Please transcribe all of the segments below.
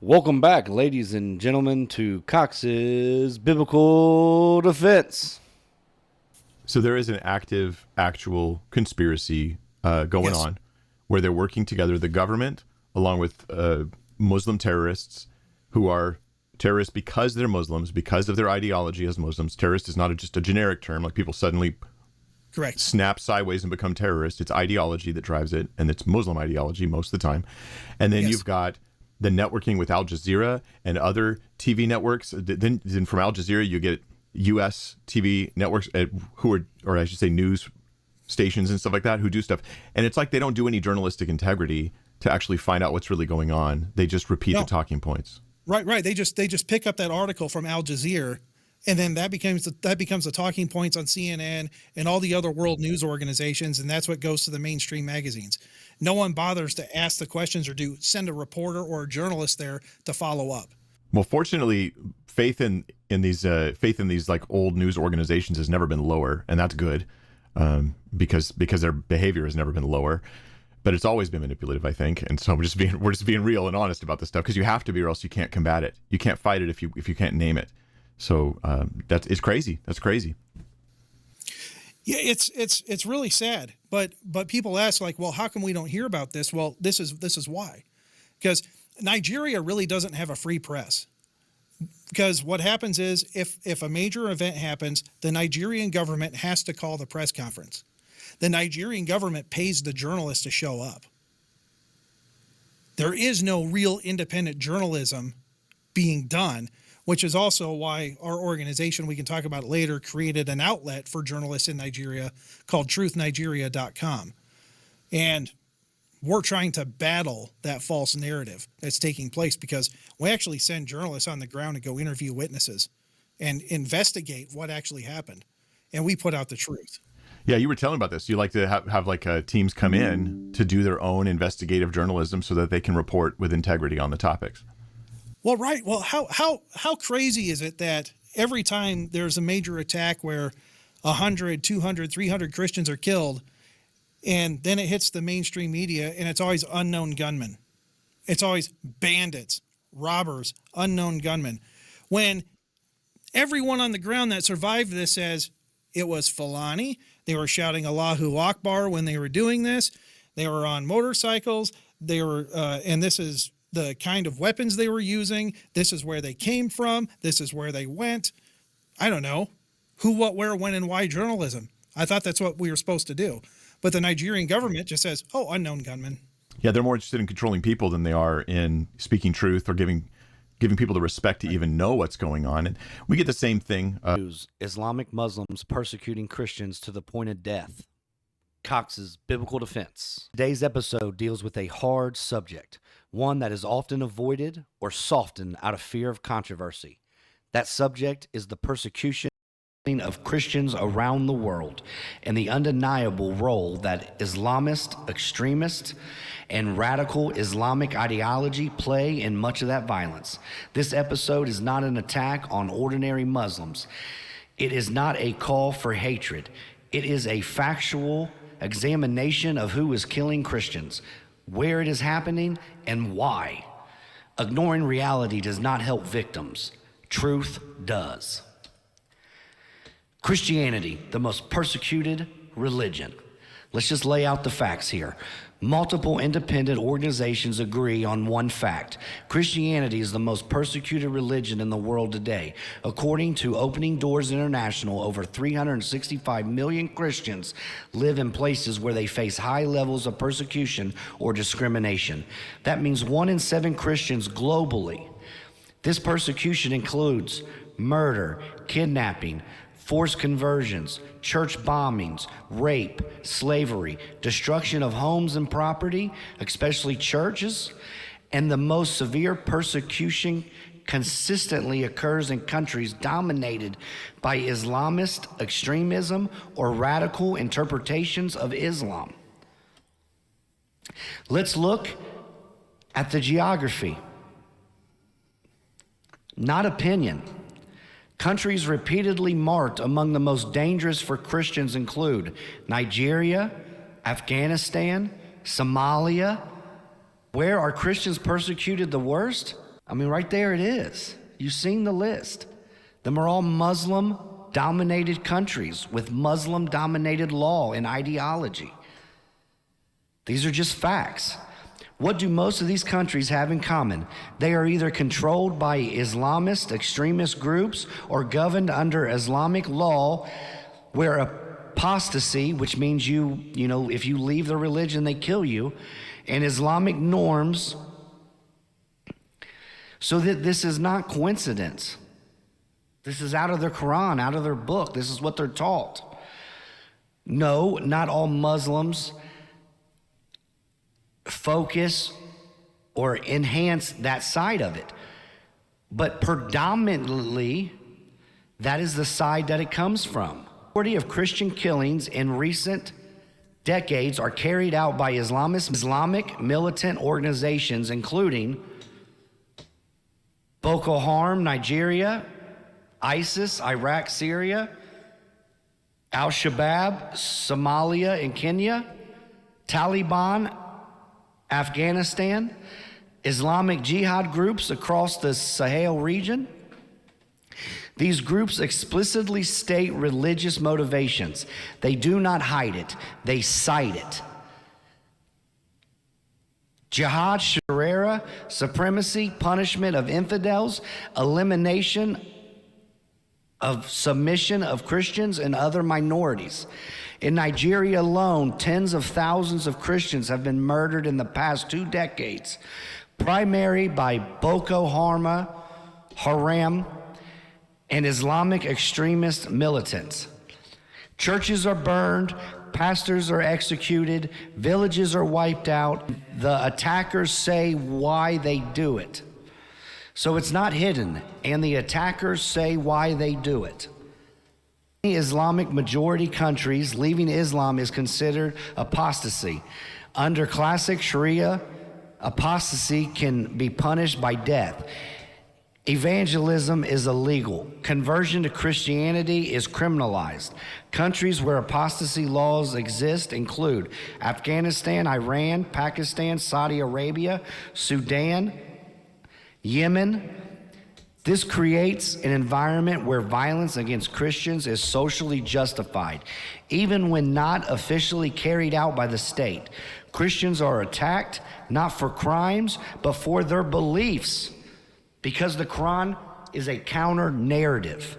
Welcome back, ladies and gentlemen, to Cox's Biblical Defense. So there is an active, actual conspiracy going on where they're working together, the government, along with Muslim terrorists who are terrorists because they're Muslims, because of their ideology as Muslims. Terrorist is not just a generic term, like people suddenly snap sideways and become terrorists. It's ideology that drives it, and it's Muslim ideology most of the time. And then you've got the networking with Al Jazeera and other TV networks. Then from Al Jazeera, you get U.S. TV networks who are, or I should say news stations and stuff like that, who do stuff. And it's like they don't do any journalistic integrity to actually find out what's really going on. They just repeat the talking points. Right. They just pick up that article from Al Jazeera, and then that becomes the talking points on CNN and all the other world news organizations, and that's what goes to the mainstream magazines. No one bothers to ask the questions or send a reporter or a journalist there to follow up. Well, fortunately, faith in these like old news organizations has never been lower, and that's good, because their behavior has never been lower. But it's always been manipulative, I think. And so we're just being real and honest about this stuff, because you have to be, or else you can't combat it. You can't fight it if you can't name it. So it's crazy. That's crazy. Yeah, it's really sad. But people ask, like, well, how come we don't hear about this? Well, this is why. Because Nigeria really doesn't have a free press. Because what happens is if a major event happens, the Nigerian government has to call the press conference. The Nigerian government pays the journalists to show up. There is no real independent journalism being done, which is also why our organization, we can talk about it later, created an outlet for journalists in Nigeria called truthnigeria.com. And we're trying to battle that false narrative that's taking place, because we actually send journalists on the ground to go interview witnesses and investigate what actually happened. And we put out the truth. Yeah, you were telling about this. You like to have like teams come in to do their own investigative journalism so that they can report with integrity on the topics. Well, right. Well, how crazy is it that every time there's a major attack where 100, 200, 300 Christians are killed, and then it hits the mainstream media, and it's always unknown gunmen. It's always bandits, robbers, unknown gunmen. When everyone on the ground that survived this says it was Fulani, they were shouting Allahu Akbar when they were doing this, they were on motorcycles, they were, and this is the kind of weapons they were using, this is where they came from, this is where they went. I don't know. Who, what, where, when, and why journalism. I thought that's what we were supposed to do. But the Nigerian government just says, oh, unknown gunmen. Yeah, they're more interested in controlling people than they are in speaking truth or giving people the respect to even know what's going on. And we get the same thing. Islamic Muslims persecuting Christians to the point of death. Cox's Biblical Defense. Today's episode deals with a hard subject, one that is often avoided or softened out of fear of controversy. That subject is the persecution of Christians around the world, and the undeniable role that Islamist, extremist, and radical Islamic ideology play in much of that violence. This episode is not an attack on ordinary Muslims. It is not a call for hatred. It is a factual examination of who is killing Christians, where it is happening, and why. Ignoring reality does not help victims. Truth does. Christianity, the most persecuted religion. Let's just lay out the facts here. Multiple independent organizations agree on one fact. Christianity is the most persecuted religion in the world today. According to Opening Doors International, over 365 million Christians live in places where they face high levels of persecution or discrimination. That means 1 in 7 Christians globally. This persecution includes murder, kidnapping, forced conversions, church bombings, rape, slavery, destruction of homes and property, especially churches, and the most severe persecution consistently occurs in countries dominated by Islamist extremism or radical interpretations of Islam. Let's look at the geography, not opinion. Countries repeatedly marked among the most dangerous for Christians include Nigeria, Afghanistan, Somalia. Where are Christians persecuted the worst? I mean, right there it is. You've seen the list. Them are all Muslim-dominated countries with Muslim-dominated law and ideology. These are just facts. What do most of these countries have in common? They are either controlled by Islamist extremist groups or governed under Islamic law, where apostasy, which means if you leave the religion, they kill you, and Islamic norms. So that this is not coincidence. This is out of their Quran, out of their book. This is what they're taught. No, not all Muslims focus or enhance that side of it. But predominantly, that is the side that it comes from. The majority of Christian killings in recent decades are carried out by Islamic militant organizations, including Boko Haram, Nigeria, ISIS, Iraq, Syria, Al-Shabaab, Somalia and Kenya, Taliban, Afghanistan, Islamic Jihad groups across the Sahel region. These groups explicitly state religious motivations. They do not hide it, they cite it. Jihad, Sharia, supremacy, punishment of infidels, elimination of submission of Christians and other minorities. In Nigeria alone, tens of thousands of Christians have been murdered in the past 2 decades, primarily by Boko Haram and Islamic extremist militants. Churches are burned, pastors are executed, villages are wiped out. The attackers say why they do it. So it's not hidden, and the attackers say why they do it. In Islamic majority countries, leaving Islam is considered apostasy. Under classic Sharia, apostasy can be punished by death. Evangelism is illegal. Conversion to Christianity is criminalized. Countries where apostasy laws exist include Afghanistan, Iran, Pakistan, Saudi Arabia, Sudan, Yemen. This creates an environment where violence against Christians is socially justified, even when not officially carried out by the state. Christians are attacked not for crimes, but for their beliefs, because the Quran is a counter-narrative.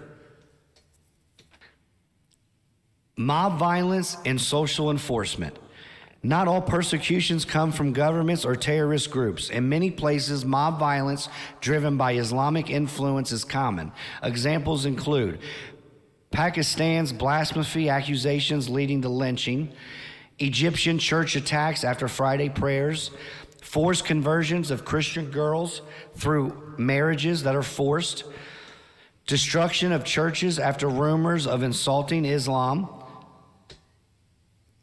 Mob violence and social enforcement. Not all persecutions come from governments or terrorist groups. In many places, mob violence driven by Islamic influence is common. Examples include Pakistan's blasphemy accusations leading to lynching, Egyptian church attacks after Friday prayers, forced conversions of Christian girls through marriages that are forced, destruction of churches after rumors of insulting Islam.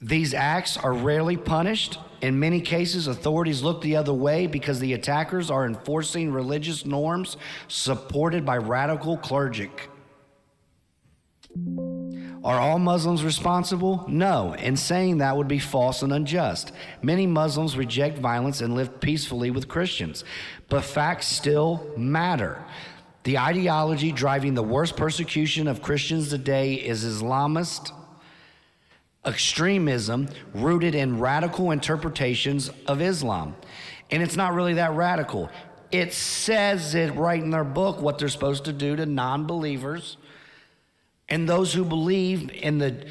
These acts are rarely punished. In many cases, authorities look the other way because the attackers are enforcing religious norms supported by radical clergy. Are all Muslims responsible? No, and saying that would be false and unjust. Many Muslims reject violence and live peacefully with Christians, but facts still matter. The ideology driving the worst persecution of Christians today is Islamist extremism rooted in radical interpretations of Islam. And it's not really that radical. It says it right in their book what they're supposed to do to non-believers and those who believe in the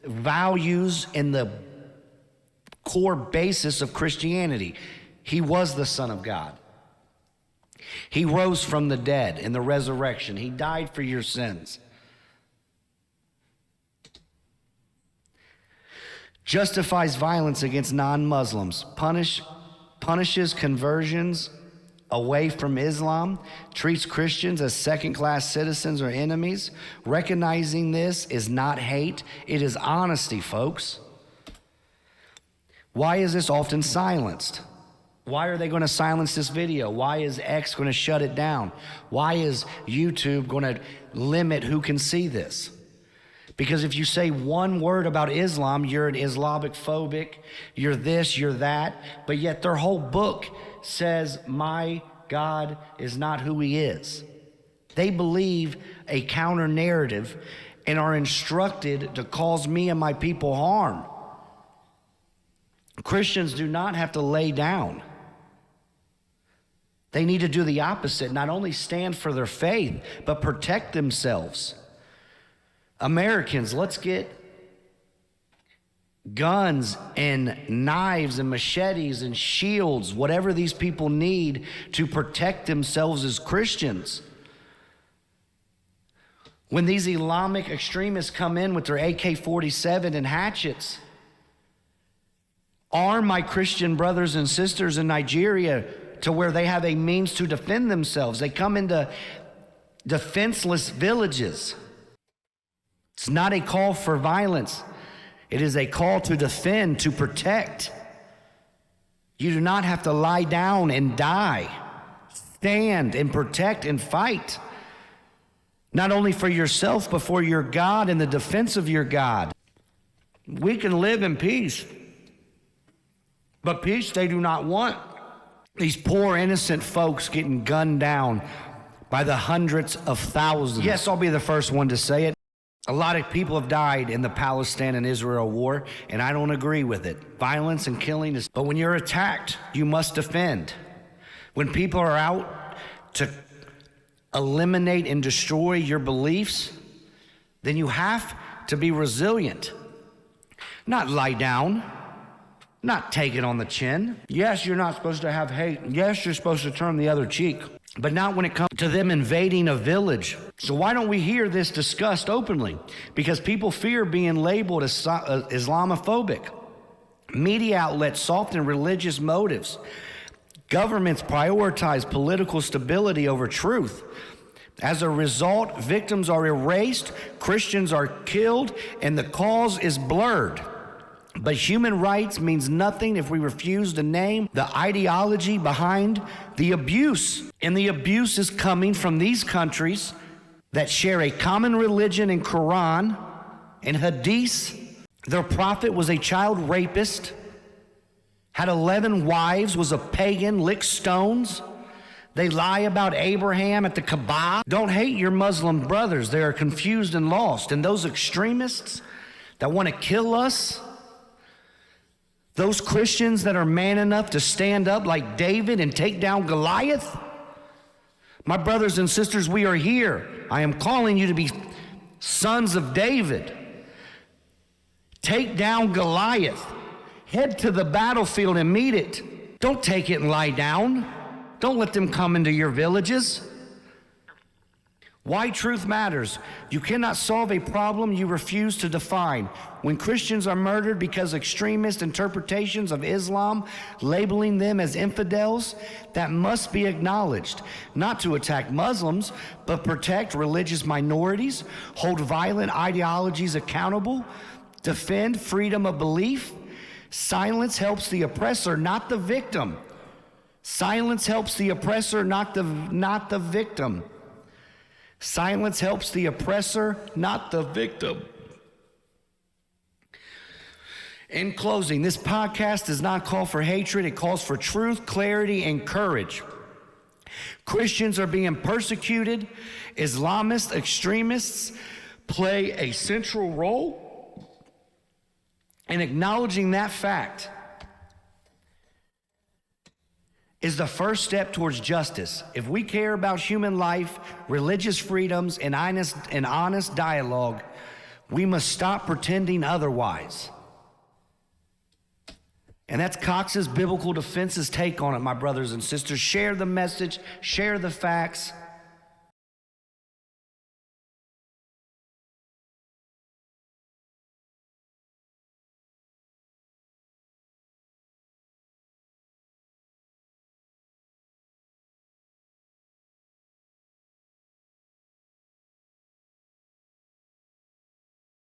values and the core basis of Christianity. He was the Son of God. He rose from the dead in the resurrection. He died for your sins. Justifies violence against non-Muslims, punishes conversions away from Islam, treats Christians as second-class citizens or enemies. Recognizing this is not hate, it is honesty, folks. Why is this often silenced? Why are they going to silence this video? Why is X going to shut it down? Why is YouTube going to limit who can see this? Because if you say one word about Islam, you're an Islamic phobic, you're this, you're that, but yet their whole book says my God is not who he is. They believe a counter narrative and are instructed to cause me and my people harm. Christians do not have to lay down. They need to do the opposite, not only stand for their faith, but protect themselves. Americans, let's get guns and knives and machetes and shields, whatever these people need to protect themselves as Christians. When these Islamic extremists come in with their AK-47 and hatchets, arm my Christian brothers and sisters in Nigeria to where they have a means to defend themselves. They come into defenseless villages. It's not a call for violence. It is a call to defend, to protect. You do not have to lie down and die. Stand and protect and fight. Not only for yourself, but for your God and the defense of your God. We can live in peace, but peace they do not want. These poor innocent folks getting gunned down by the hundreds of thousands. Yes, I'll be the first one to say it. A lot of people have died in the Palestine and Israel war, and I don't agree with it. Violence and killing is, but when you're attacked, you must defend. When people are out to eliminate and destroy your beliefs, then you have to be resilient. Not lie down, not take it on the chin. Yes, you're not supposed to have hate. Yes, you're supposed to turn the other cheek, but not when it comes to them invading a village. So why don't we hear this discussed openly? Because people fear being labeled as Islamophobic. Media outlets soften religious motives. Governments prioritize political stability over truth. As a result, victims are erased, Christians are killed, and the cause is blurred. But human rights means nothing if we refuse to name the ideology behind the abuse. And the abuse is coming from these countries that share a common religion in Quran and Hadith. Their prophet was a child rapist, had 11 wives, was a pagan, licked stones. They lie about Abraham at the Kaaba. Don't hate your Muslim brothers. They are confused and lost. And those extremists that want to kill us, those Christians that are man enough to stand up like David and take down Goliath, my brothers and sisters, we are here. I am calling you to be sons of David. Take down Goliath. Head to the battlefield and meet it. Don't take it and lie down. Don't let them come into your villages. Why truth matters. You cannot solve a problem you refuse to define. When Christians are murdered because extremist interpretations of Islam, labeling them as infidels, that must be acknowledged. Not to attack Muslims, but protect religious minorities, hold violent ideologies accountable, defend freedom of belief. Silence helps the oppressor, not the victim. Silence helps the oppressor, not the victim. Silence helps the oppressor, not the victim. In closing, this podcast does not call for hatred. It calls for truth, clarity, and courage. Christians are being persecuted. Islamist extremists play a central role in acknowledging that fact is the first step towards justice. If we care about human life, religious freedoms, and honest dialogue, we must stop pretending otherwise. And that's Cox's Biblical Defense's take on it, my brothers and sisters. Share the message, share the facts.